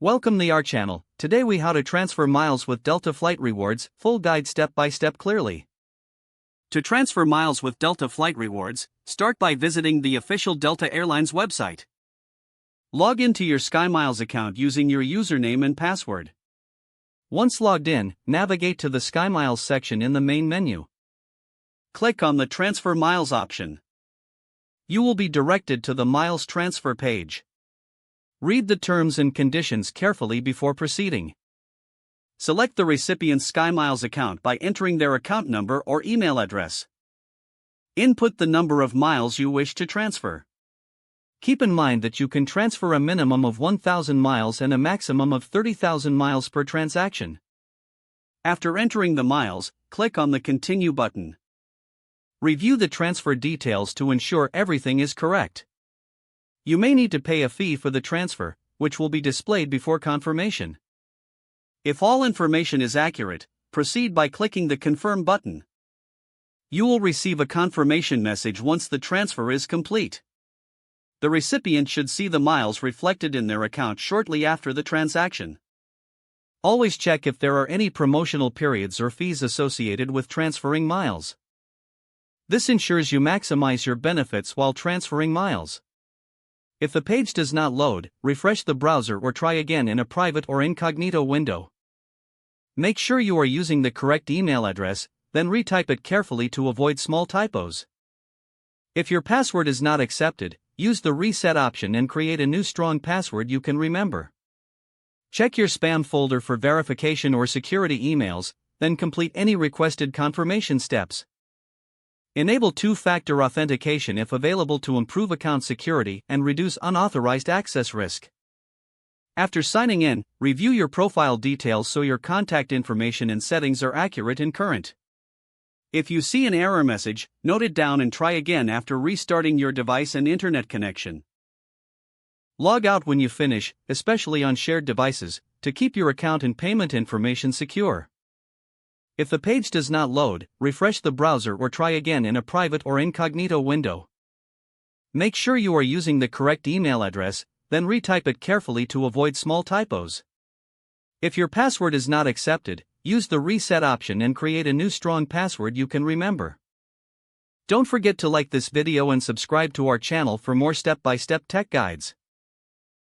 Welcome to our channel. Today we how to transfer miles with Delta Flight Rewards, full guide step by step clearly. To transfer miles with Delta Flight Rewards, start by visiting the official Delta Airlines website. Log into your SkyMiles account using your username and password. Once logged in, navigate to the SkyMiles section in the main menu. Click on the Transfer Miles option. You will be directed to the Miles Transfer page. Read the terms and conditions carefully before proceeding. Select the recipient's SkyMiles account by entering their account number or email address. Input the number of miles you wish to transfer. Keep in mind that you can transfer a minimum of 1,000 miles and a maximum of 30,000 miles per transaction. After entering the miles, click on the Continue button. Review the transfer details to ensure everything is correct. You may need to pay a fee for the transfer, which will be displayed before confirmation. If all information is accurate, proceed by clicking the Confirm button. You will receive a confirmation message once the transfer is complete. The recipient should see the miles reflected in their account shortly after the transaction. Always check if there are any promotional periods or fees associated with transferring miles. This ensures you maximize your benefits while transferring miles. If the page does not load, refresh the browser or try again in a private or incognito window. Make sure you are using the correct email address, then retype it carefully to avoid small typos. If your password is not accepted, use the reset option and create a new strong password you can remember. Check your spam folder for verification or security emails, then complete any requested confirmation steps. Enable two-factor authentication if available to improve account security and reduce unauthorized access risk. After signing in, review your profile details so your contact information and settings are accurate and current. If you see an error message, note it down and try again after restarting your device and internet connection. Log out when you finish, especially on shared devices, to keep your account and payment information secure. If the page does not load, refresh the browser or try again in a private or incognito window. Make sure you are using the correct email address, then retype it carefully to avoid small typos. If your password is not accepted, use the reset option and create a new strong password you can remember. Don't forget to like this video and subscribe to our channel for more step-by-step tech guides.